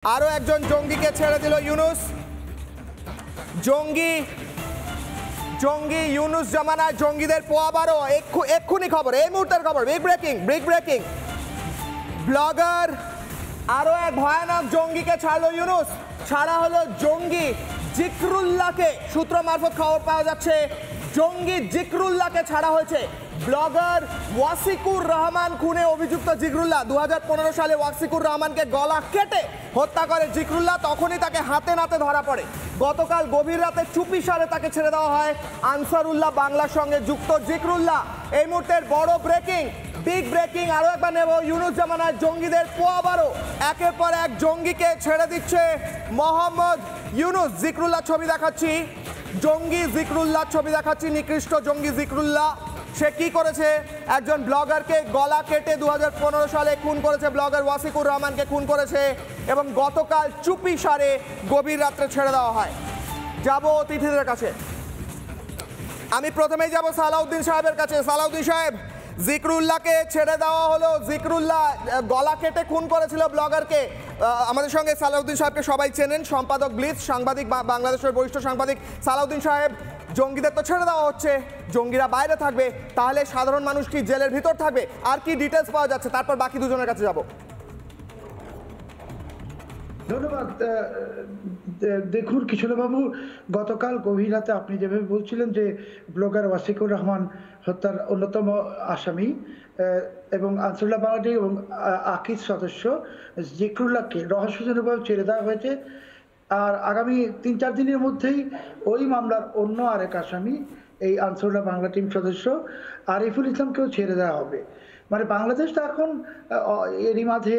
আরো একজন জঙ্গিকে ছেড়ে দিল ইউনুস। জঙ্গি ইউনুস জামানায় জঙ্গিদের পোয়াবারও এক্ষুনি খবর, এই মুহূর্তের খবর, বিগ ব্রেকিং ব্লগার আরো এক ভয়ানক জঙ্গিকে ছাড়লো ইউনুস। ছাড়া হলো জঙ্গি জিকরুল্লাহকে। সূত্র মারফত খবর পাওয়া যাচ্ছে জঙ্গি জিকরুল্লাহকে ছাড়া হয়েছে। ব্লগার ওয়াসিকুর রহমান খুনে অভিযুক্ত জিকরুল্লাহ 2015 সালে ওয়াসিকুর রহমানকে গলা কেটে হত্যা করে জিকরুল্লাহ। তখনই তাকে হাতে নাতে ধরা পড়ে। গতকাল গভীর রাতে চুপিসারে তাকে ছেড়ে দেওয়া হয়। আনসারুল্লাহ বাংলার সঙ্গে যুক্ত জিকরুল্লাহ। এই মুহূর্তের বড় বিগ ব্রেকিং আরো একবার নেব। ইউনুস জামানায় জঙ্গিদের পোয়াবারও একের পর এক জঙ্গিকে ছেড়ে দিচ্ছে মোহাম্মদ ইউনুস। জিকরুল্লাহ ছবি দেখাচ্ছি, জঙ্গি জিকরুল্লাহ ছবি দেখাচ্ছি, নিকৃষ্ট জঙ্গি জিকরুল্লাহ। সে কি করেছে? একজন ব্লগারকে গলা কেটে 2015 সালে খুন করেছে। ব্লগার ওয়াসিকুর রহমানকে খুন করেছে এবং গতকাল চুপিসারে গভীর রাত্রে ছেড়ে দেওয়া হয়। যাব অতিথিদের কাছে। আমি প্রথমেই যাব সালাউদ্দিন সাহেবের কাছে। সালাউদ্দিন সাহেব, জিকরুল্লাহকে ছেড়ে দেওয়া হলো। জিকরুল্লাহ গলা কেটে খুন করেছিল ব্লগারকে। আমাদের সঙ্গে সালাউদ্দিন সাহেবকে সবাই চেনেন, সম্পাদক ব্লিচ, সাংবাদিক, বাংলাদেশের বরিষ্ঠ সাংবাদিক। সালাউদ্দিন সাহেব, জঙ্গিদের তো ছেড়ে দেওয়া হচ্ছে, জঙ্গিরা বাইরে থাকবে, তাহলে সাধারণ মানুষ কি জেলের ভিতর থাকবে? আর কি ডিটেলস পাওয়া যাচ্ছে? তারপর বাকি দুজনের কাছে যাব। ধন্যবাদ। দেখুন কিশোরবাবু, গতকাল গভীর রাতে আপনি যেভাবে বলছিলেন যে ব্লগার ওয়াসিকুর রহমান হত্যার অন্যতম আসামি এবং আনসারুল্লাহ বাংলাদেশ এবং আকিজ সদস্য জিকরুল্লাহকে রহস্যজনকভাবে ছেড়ে দেওয়া হয়েছে। আর আগামী 3-4 দিনের মধ্যেই ওই মামলার অন্য আরেক আসামি, এই আনসারুল্লাহ বাংলা টিম সদস্য আরিফুল ইসলামকেও ছেড়ে দেওয়া হবে। মানে বাংলাদেশ তো এখন এরই মাঝে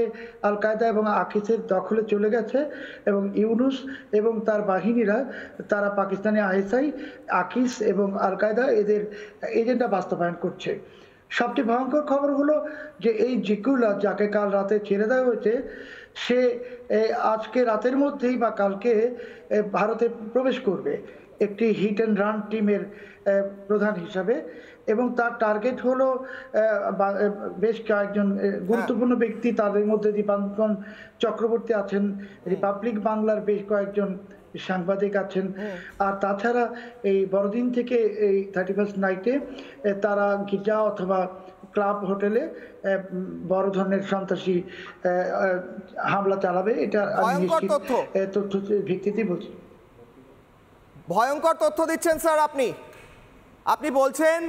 আল কায়দা এবং আকিজের দখলে চলে গেছে এবং ইউনুস এবং তার বাহিনীরা তারা পাকিস্তানি আইএসআই, আকিজ এবং আল কায়দা এদের এজেন্ডা বাস্তবায়ন করছে। সবচেয়ে ভয়ঙ্কর খবর হলো যে এই জিকরুল্লাহ, যাকে কাল রাতে ছেড়ে দেওয়া হয়েছে, সে আজকে রাতের মধ্যেই বা কালকে ভারতে প্রবেশ করবে একটি হিট অ্যান্ড রান টিমের প্রধান হিসাবে। এবং তার টার্গেট হলো বেশ কয়েকজন গুরুত্বপূর্ণ ব্যক্তি, তাদের মধ্যে দীপাঙ্কন চক্রবর্তী আছেন, রিপাবলিক বাংলার বেশ কয়েকজন সাংবাদিক আছেন। আর তাছাড়া এই বড়দিন থেকে এই 31st নাইটে তারা গির্জা অথবা ক্লাব হোটেলে বড় ধরনের সন্ত্রাসী হামলা চালাবে। এটা আমি তথ্য ভিত্তিতে বলছি। ভয়ঙ্কর তথ্য দিচ্ছেন স্যার আপনি বলছেন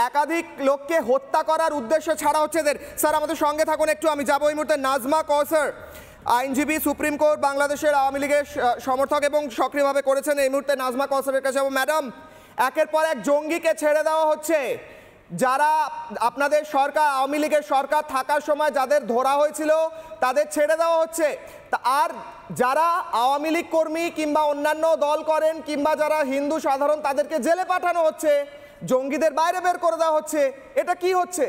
একাধিক লোককে হত্যা করার উদ্দেশ্যে ছাড়া হচ্ছে এদের। স্যার আমাদের সঙ্গে থাকুন একটু। আমি যাবো এই মুহূর্তে নাজমা কওসার, আইনজীবী, সুপ্রিম কোর্ট, বাংলাদেশের আওয়ামী লীগের সমর্থক এবং সক্রিয়ভাবে করেছেন। এই মুহূর্তে নাজমা কওসারের কাছে যাবো। ম্যাডাম, একের পর এক জঙ্গিকে ছেড়ে দেওয়া হচ্ছে, যারা আপনাদের সরকার, আওয়ামী লীগের সরকার থাকার সময় যাদের ধরা হয়েছিল তাদের ছেড়ে দেওয়া হচ্ছে। আর যারা আওয়ামী লীগ কর্মী কিংবা অন্যান্য দল করেন কিংবা যারা হিন্দু সাধারণ, তাদেরকে জেলে পাঠানো হচ্ছে, জঙ্গিদের বাইরে বের করে দেওয়া হচ্ছে। এটা কি হচ্ছে?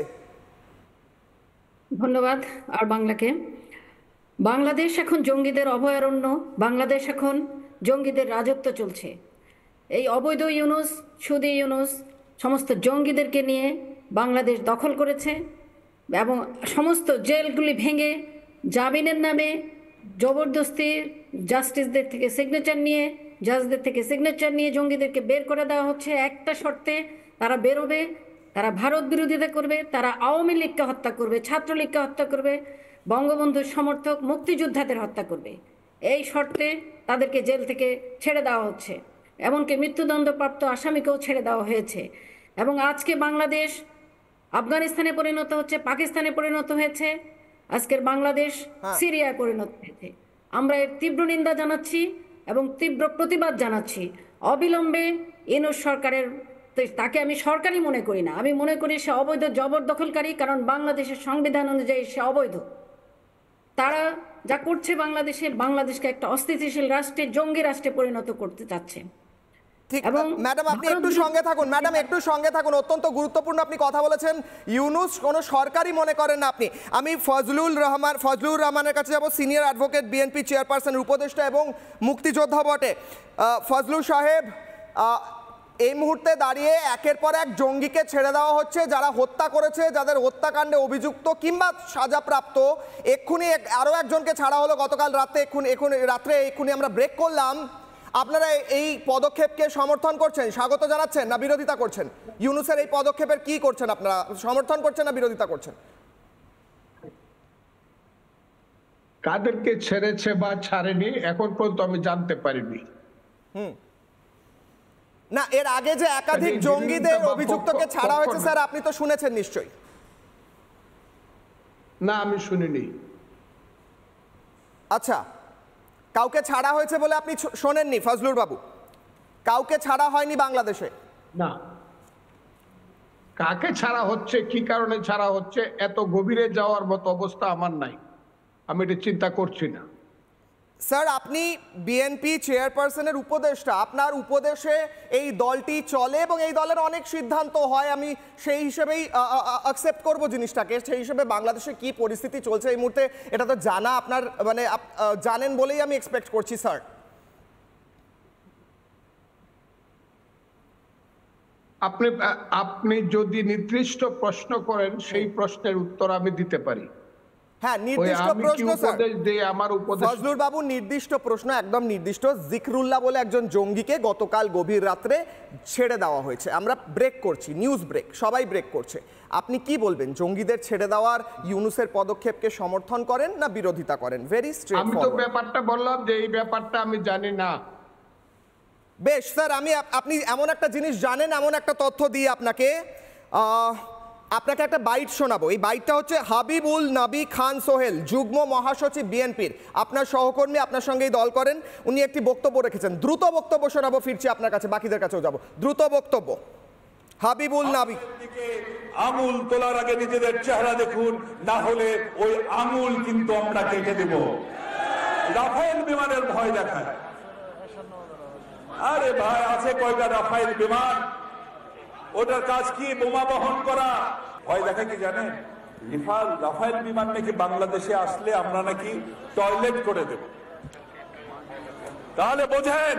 ধন্যবাদ আর বাংলাকে। বাংলাদেশ এখন জঙ্গিদের অভয়ারণ্য। বাংলাদেশ এখন জঙ্গিদের রাজত্ব চলছে। এই অবৈধ ইউনুস, সুদি ইউনুস সমস্ত জঙ্গিদেরকে নিয়ে বাংলাদেশ দখল করেছে এবং সমস্ত জেলগুলি ভেঙে জামিনের নামে জবরদস্তি জাস্টিসদের থেকে সিগনেচার নিয়ে, জাজদের থেকে সিগনেচার নিয়ে জঙ্গিদেরকে বের করে দেওয়া হচ্ছে। একটা শর্তে তারা বেরোবে, তারা ভারত বিরোধিতা করবে, তারা আওয়ামী লীগকে হত্যা করবে, ছাত্রলীগকে হত্যা করবে, বঙ্গবন্ধুর সমর্থক মুক্তিযোদ্ধাদের হত্যা করবে। এই শর্তে তাদেরকে জেল থেকে ছেড়ে দেওয়া হচ্ছে। এমনকি মৃত্যুদণ্ডপ্রাপ্ত আসামিকেও ছেড়ে দেওয়া হয়েছে। এবং আজকে বাংলাদেশ আফগানিস্তানে পরিণত হচ্ছে, পাকিস্তানে পরিণত হয়েছে, আজকের বাংলাদেশ সিরিয়ায় পরিণত হয়েছে। আমরা এর তীব্র নিন্দা জানাচ্ছি এবং তীব্র প্রতিবাদ জানাচ্ছি। অবিলম্বে ইউনূস সরকারের, তাকে আমি সরকারই মনে করি না, আমি মনে করি সে অবৈধ জবরদখলকারী, কারণ বাংলাদেশের সংবিধান অনুযায়ী সে অবৈধ। তারা যা করছে বাংলাদেশকে একটা অস্থিতিশীল রাষ্ট্রে, জঙ্গি রাষ্ট্রে পরিণত করতে চাচ্ছে। ম্যাডাম আপনি একটু সঙ্গে থাকুন, ম্যাডাম একটু সঙ্গে থাকুন, অত্যন্ত গুরুত্বপূর্ণ আপনি কথা বলেছেন। ইউনুস কোনো সরকারি মনে করেন না আপনি। আমি ফজলুর রহমানের কাছে যাব, সিনিয়র অ্যাডভোকেট, বিএনপি চেয়ারপারসনের উপদেষ্টা এবং মুক্তিযোদ্ধা বটে। ফজলুর সাহেব, এই মুহূর্তে দাঁড়িয়ে একের পর এক জঙ্গিকে ছেড়ে দেওয়া হচ্ছে, যারা হত্যা করেছে, যাদের হত্যাকাণ্ডে অভিযুক্ত কিংবা সাজাপ্রাপ্ত। এক্ষুনি আরও একজনকে ছাড়া হলো গতকাল রাতে, এক্ষুনি আমরা ব্রেক করলাম। আপনারা এই পদক্ষেপকে সমর্থন করছেন, স্বাগত জানাচ্ছেন না বিরোধিতা করছেন? ইউনূসের এই পদক্ষেপের কি করছেন আপনারা, সমর্থন করছেন না বিরোধিতা করছেন? কাদেরকে ছেড়েছে বা ছাড়েনি এখন পর্যন্ত আমি জানতে পারিনি। না, এর আগে যে একাধিক জঙ্গিদের অভিযুক্তকে ছাড়া হয়েছে স্যার, আপনি তো শুনেছেন নিশ্চয়ই। না, আমি শুনিনি। আচ্ছা, কাউকে ছাড়া হয়েছে বলে আপনি শোনেননি ফজলুর বাবু? কাউকে ছাড়া হয়নি বাংলাদেশে? না, কাকে ছাড়া হচ্ছে, কি কারণে ছাড়া হচ্ছে, এত গভীরে যাওয়ার মতো অবস্থা আমার নাই, আমি এটা চিন্তা করছি না। স্যার, আপনি বিএনপি চেয়ারপারসনের উপদেষ্টা, আপনার উপদেশে এই দলটি চলে এবং এই দলের অনেক সিদ্ধান্ত হয়, আমি সেই হিসেবেই অ্যাকসেপ্ট করব জিনিসটাকে। সেই হিসেবে বাংলাদেশে কি পরিস্থিতি চলছে এই মুহূর্তে এটা তো জানা আপনার, মানে জানেন বলেই আমি এক্সপেক্ট করছি স্যার। আপনি যদি নির্দিষ্ট প্রশ্ন করেন সেই প্রশ্নের উত্তর আমি দিতে পারি। হ্যাঁ, নির্দিষ্ট প্রশ্ন স্যার। আমার ফজলুর বাবু, নির্দিষ্ট প্রশ্ন, একদম নির্দিষ্ট। জিকরুল্লাহ বলে একজন জঙ্গিকে গতকাল গভীর রাত্রে ছেড়ে দেওয়া হয়েছে। আমরা ব্রেক করছি, নিউজ ব্রেক, সবাই ব্রেক করছে। আপনি কি বলবেন, জঙ্গিদের ছেড়ে দেওয়ার ইউনূসের পদক্ষেপকে সমর্থন করেন না বিরোধিতা করেন? ভেরি স্ট্রেট আমি তো ব্যাপারটা বললাম যে এই ব্যাপারটা আমি জানি না। বেশ স্যার, আপনি এমন একটা জিনিস জানেন, এমন একটা তথ্য দিয়ে আপনাকে একটা বাইট শোনাবো। এই বাইটটা হচ্ছে হাবিবুল নবী খান সোহেল, যুগ্ম মহাসচিব বিএনপির, আপনার সহকর্মী, আপনার সঙ্গেই দল করেন। উনি একটি বক্তব্য রেখেছেন, দ্রুত বক্তব্য শোনাবো, ফিরছি আপনার কাছে, বাকিদের কাছেও যাব। দ্রুত বক্তব্য হাবিবুল নবী। আঙুল তোলার আগে নিজেদের চেহারা দেখুন, না হলে ওই আঙুল কিন্তু আমরা কেটে দেব। রাফায়েল বিমানের ভয় দেখায়। আরে ভাই, আছে কয়টা রাফায়েল বিমান? ওটার কাজ কি? বোমা বহন করা। ভয় দেখা কি জানেন? রাফায়েল বিমান নাকি বাংলাদেশে আসলে আমরা নাকি টয়লেট করে দেব। তাহলে বোঝেন,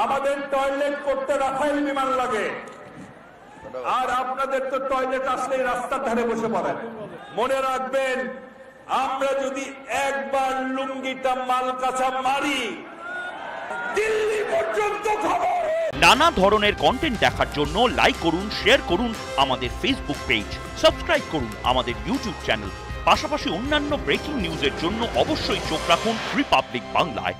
আমাদের টয়লেট করতে রাফায়েল বিমান লাগে, আর আপনাদের তো টয়লেট আসলেই রাস্তার ধারে বসে পড়েন। মনে রাখবেন, আমরা যদি একবার লুঙ্গিটা মালকাছা মারি, দিল্লি পর্যন্ত খবর। নানা ধরনের কন্টেন্ট দেখার জন্য লাইক করুন, শেয়ার করুন আমাদের ফেসবুক পেজ, সাবস্ক্রাইব করুন আমাদের ইউটিউব চ্যানেল। পাশাপাশি অন্যান্য ব্রেকিং নিউজের জন্য অবশ্যই চোখ রাখুন রিপাবলিক বাংলায়।